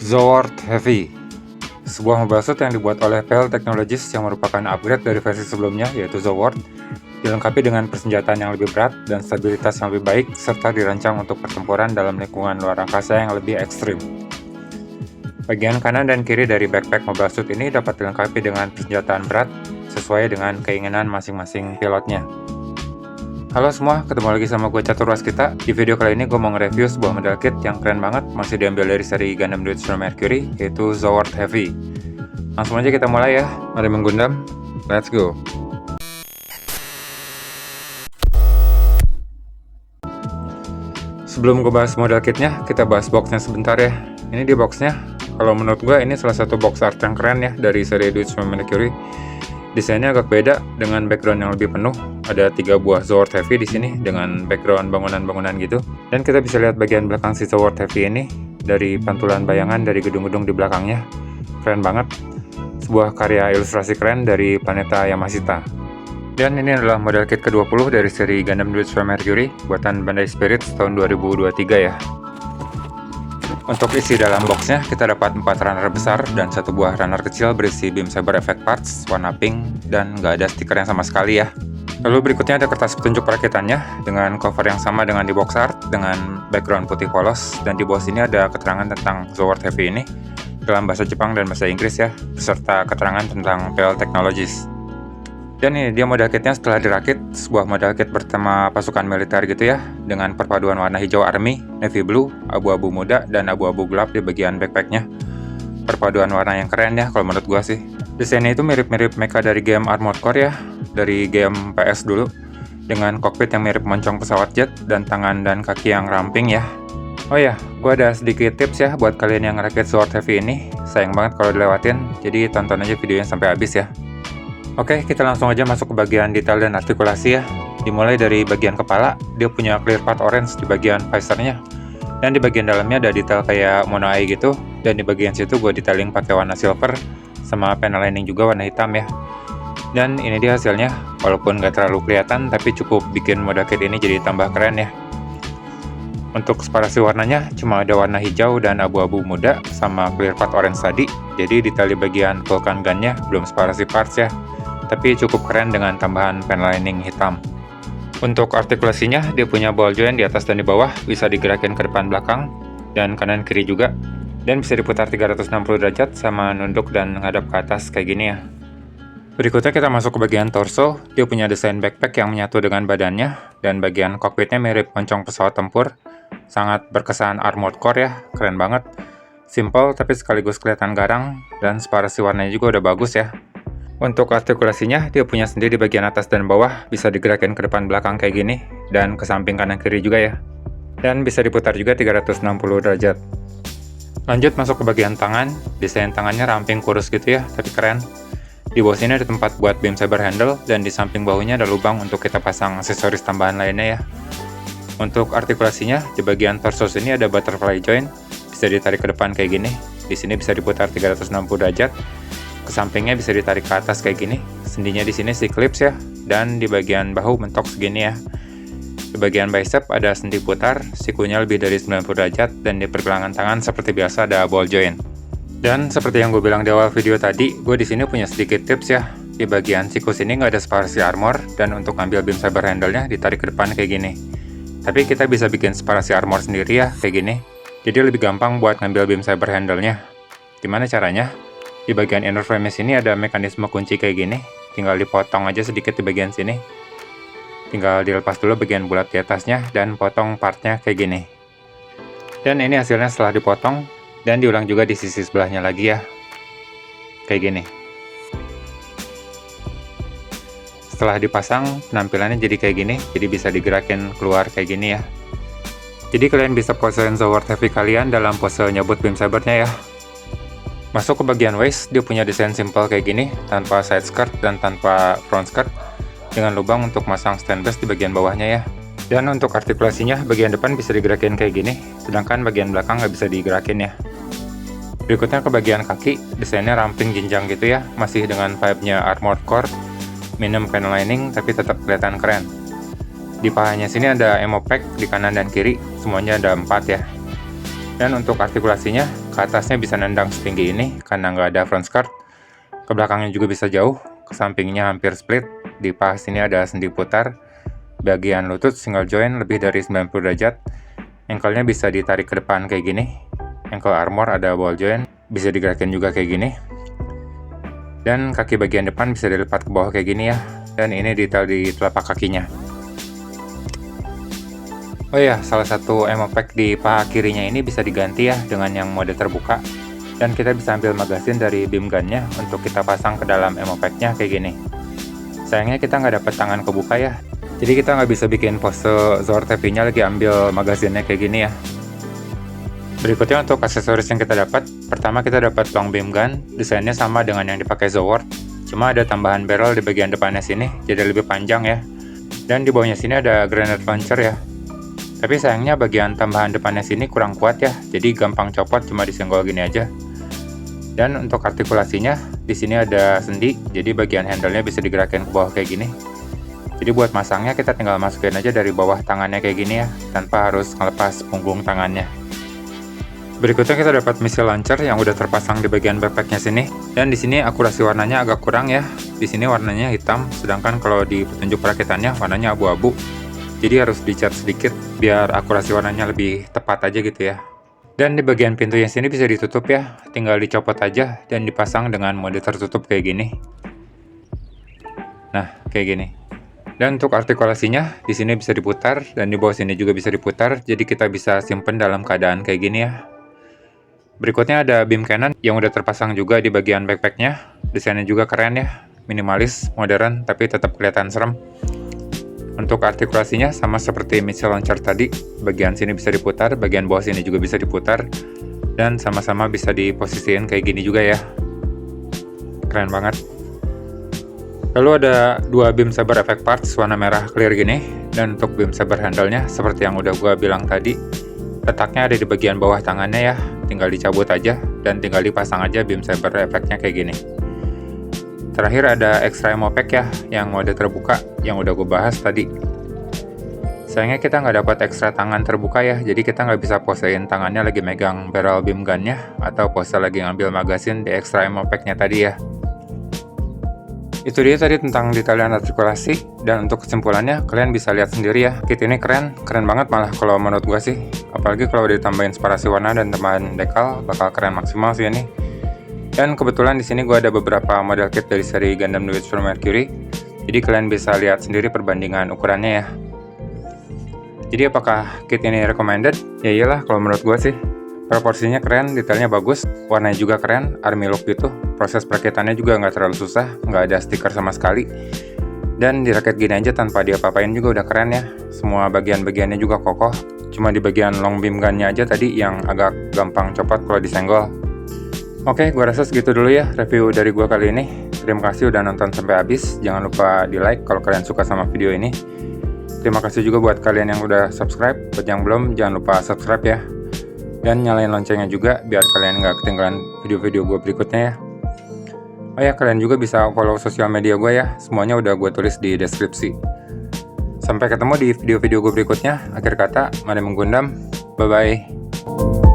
Zoort Heavy, sebuah mobile suit yang dibuat oleh PL Technologies yang merupakan upgrade dari versi sebelumnya yaitu Zoort, dilengkapi dengan persenjataan yang lebih berat dan stabilitas yang lebih baik serta dirancang untuk pertempuran dalam lingkungan luar angkasa yang lebih ekstrim. Bagian kanan dan kiri dari backpack mobile suit ini dapat dilengkapi dengan persenjataan berat sesuai dengan keinginan masing-masing pilotnya. Halo semua, ketemu lagi sama gue Catur Waskita. Di video kali ini gue mau nge-review sebuah model kit yang keren banget, masih diambil dari seri Gundam Deutschland Mercury, yaitu Zoort Heavy. Langsung aja kita mulai ya, mari menggundam, let's go. Sebelum gue bahas model kitnya, kita bahas boxnya sebentar ya. Ini di boxnya, kalau menurut gue ini salah satu box art yang keren ya dari seri Deutschland Mercury. Desainnya agak beda dengan background yang lebih penuh. Ada 3 buah Zoort Heavy di sini dengan background bangunan-bangunan gitu. Dan kita bisa lihat bagian belakang si Zoort Heavy ini dari pantulan bayangan dari gedung-gedung di belakangnya. Keren banget. Sebuah karya ilustrasi keren dari Planeta Yamashita. Dan ini adalah model kit ke-20 dari seri Gundam Deutschland Mercury buatan Bandai Spirits tahun 2023 ya. Untuk isi dalam boxnya, kita dapat 4 runner besar dan 1 buah runner kecil berisi beam saber effect parts warna pink dan nggak ada stiker yang sama sekali ya. Lalu berikutnya ada kertas petunjuk perakitannya dengan cover yang sama dengan di box art dengan background putih polos, dan di bawah sini ada keterangan tentang Zoort Heavy ini dalam bahasa Jepang dan bahasa Inggris ya, beserta keterangan tentang PL Technologies. Dan ini dia model kitnya setelah dirakit, sebuah model kit bertema pasukan militer gitu ya, dengan perpaduan warna hijau army, navy blue, abu-abu muda, dan abu-abu gelap di bagian backpacknya. Perpaduan warna yang keren ya kalau menurut gua sih. Desainnya itu mirip-mirip mecha dari game Armored Core ya, dari game PS dulu, dengan kokpit yang mirip moncong pesawat jet dan tangan dan kaki yang ramping ya. Oh ya, gua ada sedikit tips ya buat kalian yang ngerakit Zoort Heavy ini. Sayang banget kalau dilewatin, jadi tonton aja videonya sampai habis ya. Oke, kita langsung aja masuk ke bagian detail dan artikulasi ya. Dimulai dari bagian kepala, dia punya clear part orange di bagian visornya. Dan di bagian dalamnya ada detail kayak mono eye gitu. Dan di bagian situ gue detailing pakai warna silver, sama panel lining juga warna hitam ya. Dan ini dia hasilnya, walaupun gak terlalu kelihatan, tapi cukup bikin model kit ini jadi tambah keren ya. Untuk separasi warnanya, cuma ada warna hijau dan abu-abu muda, sama clear part orange tadi. Jadi detail di bagian vulcan gunnya belum separasi parts ya, tapi cukup keren dengan tambahan panel lining hitam. Untuk artikulasinya, dia punya ball joint di atas dan di bawah, bisa digerakin ke depan belakang, dan kanan kiri juga, dan bisa diputar 360 derajat sama nunduk dan ngadap ke atas kayak gini ya. Berikutnya kita masuk ke bagian torso. Dia punya desain backpack yang menyatu dengan badannya, dan bagian kokpitnya mirip moncong pesawat tempur. Sangat berkesan Armored Core ya, keren banget. Simple tapi sekaligus kelihatan garang, dan separasi warnanya juga udah bagus ya. Untuk artikulasinya, dia punya sendi di bagian atas dan bawah, bisa digerakin ke depan belakang kayak gini, dan ke samping kanan kiri juga ya. Dan bisa diputar juga 360 derajat. Lanjut masuk ke bagian tangan. Desain tangannya ramping kurus gitu ya, tapi keren. Di bawah sini ada tempat buat beam saber handle, dan di samping bahunya ada lubang untuk kita pasang aksesoris tambahan lainnya ya. Untuk artikulasinya, di bagian torso sini ada butterfly joint, bisa ditarik ke depan kayak gini. Di sini bisa diputar 360 derajat. Ke sampingnya bisa ditarik ke atas kayak gini. Sendinya di sini si clips ya, dan di bagian bahu mentok segini ya. Di bagian bicep ada sendi putar, sikunya lebih dari 90 derajat, dan di pergelangan tangan seperti biasa ada ball joint. Dan seperti yang gue bilang di awal video tadi, gue di sini punya sedikit tips ya. Di bagian siku sini nggak ada separasi armor, dan untuk ngambil beam saber handle-nya ditarik ke depan kayak gini. Tapi kita bisa bikin separasi armor sendiri ya, kayak gini. Jadi lebih gampang buat ngambil beam saber handle-nya. Gimana caranya? Di bagian inner frame sini ada mekanisme kunci kayak gini, tinggal dipotong aja sedikit di bagian sini. Tinggal dilepas dulu bagian bulat di atasnya dan potong partnya kayak gini. Dan ini hasilnya setelah dipotong, dan diulang juga di sisi sebelahnya lagi ya. Kayak gini. Setelah dipasang, penampilannya jadi kayak gini, jadi bisa digerakin keluar kayak gini ya. Jadi kalian bisa posein Zoort Heavy kalian dalam pose nyabut beam sabernya ya. Masuk ke bagian waist, dia punya desain simple kayak gini, tanpa side skirt dan tanpa front skirt, dengan lubang untuk masang stainless di bagian bawahnya ya. Dan untuk artikulasinya, bagian depan bisa digerakin kayak gini, sedangkan bagian belakang nggak bisa digerakin ya. Berikutnya ke bagian kaki, desainnya ramping jenjang gitu ya, masih dengan vibe-nya Armored Core, minim panel lining tapi tetap kelihatan keren. Di pahanya sini ada ammo pack di kanan dan kiri, semuanya ada 4 ya. Dan untuk artikulasinya, ke atasnya bisa nendang setinggi ini karena nggak ada front skirt. Ke belakangnya juga bisa jauh, ke sampingnya hampir split. Di paha sini ada sendi putar. Bagian lutut single joint lebih dari 90 derajat. Ankle-nya bisa ditarik ke depan kayak gini. Ankle armor ada ball joint, bisa digerakin juga kayak gini. Dan kaki bagian depan bisa dilipat ke bawah kayak gini ya. Dan ini detail di telapak kakinya. Oh ya, salah satu ammo pack di paha kirinya ini bisa diganti ya dengan yang mode terbuka. Dan kita bisa ambil magasin dari beam gun-nya untuk kita pasang ke dalam ammo pack-nya kayak gini. Sayangnya kita nggak dapat tangan kebuka ya. Jadi kita nggak bisa bikin pose Zord TV-nya lagi ambil magasinnya kayak gini ya. Berikutnya untuk aksesoris yang kita dapat. Pertama kita dapat long beam gun, desainnya sama dengan yang dipakai Zord. Cuma ada tambahan barrel di bagian depannya sini, jadi lebih panjang ya. Dan di bawahnya sini ada grenade launcher ya. Tapi sayangnya bagian tambahan depannya sini kurang kuat ya, jadi gampang copot cuma disenggol gini aja. Dan untuk artikulasinya, di sini ada sendi, jadi bagian handle-nya bisa digerakin ke bawah kayak gini. Jadi buat masangnya kita tinggal masukin aja dari bawah tangannya kayak gini ya, tanpa harus ngelepas punggung tangannya. Berikutnya kita dapat missile launcher yang udah terpasang di bagian backpack-nya sini. Dan di sini akurasi warnanya agak kurang ya. Di sini warnanya hitam, sedangkan kalau di petunjuk perakitannya warnanya abu-abu. Jadi harus dicat sedikit biar akurasi warnanya lebih tepat aja gitu ya. Dan di bagian pintunya sini bisa ditutup ya, tinggal dicopot aja dan dipasang dengan mode tertutup kayak gini. Nah, kayak gini. Dan untuk artikulasinya di sini bisa diputar dan di bawah sini juga bisa diputar, jadi kita bisa simpen dalam keadaan kayak gini ya. Berikutnya ada beam cannon yang udah terpasang juga di bagian backpack-nya. Desainnya juga keren ya, minimalis, modern, tapi tetap kelihatan serem. Untuk artikulasinya sama seperti missile launcher tadi, bagian sini bisa diputar, bagian bawah sini juga bisa diputar, dan sama-sama bisa diposisiin kayak gini juga ya. Keren banget. Lalu ada dua beam saber effect parts warna merah clear gini, dan untuk beam saber handle-nya seperti yang udah gua bilang tadi, letaknya ada di bagian bawah tangannya ya, tinggal dicabut aja, dan tinggal dipasang aja beam saber effect-nya kayak gini. Terakhir ada extra ammo pack ya, yang mode terbuka, yang udah gue bahas tadi. Sayangnya kita nggak dapat ekstra tangan terbuka ya, jadi kita nggak bisa posein tangannya lagi megang barrel beam gun-nya, atau pose lagi ngambil magasin di extra ammo pack-nya tadi ya. Itu dia tadi tentang detailan artikulasi, dan untuk kesimpulannya kalian bisa lihat sendiri ya, kit ini keren banget malah kalau menurut gue sih. Apalagi kalau ditambahin separasi warna dan tambahan dekal, bakal keren maksimal sih ini. Dan kebetulan di sini gue ada beberapa model kit dari seri Gundam The Witch from Mercury. Jadi kalian bisa lihat sendiri perbandingan ukurannya ya. Jadi apakah kit ini recommended? Ya iyalah kalau menurut gue sih. Proporsinya keren, detailnya bagus, warnanya juga keren, army look gitu. Proses perakitannya juga nggak terlalu susah, nggak ada stiker sama sekali. Dan dirakit gini aja tanpa diapa-apain juga udah keren ya. Semua bagian-bagiannya juga kokoh. Cuma di bagian long beam gun-nya aja tadi yang agak gampang copot kalau disenggol. Oke, gue rasa segitu dulu ya review dari gue kali ini. Terima kasih udah nonton sampai habis. Jangan lupa di like kalau kalian suka sama video ini. Terima kasih juga buat kalian yang udah subscribe. Buat yang belum, jangan lupa subscribe ya. Dan nyalain loncengnya juga biar kalian nggak ketinggalan video-video gue berikutnya ya. Oh ya, kalian juga bisa follow sosial media gue ya. Semuanya udah gue tulis di deskripsi. Sampai ketemu di video-video gue berikutnya. Akhir kata, mari menggundam. Bye-bye.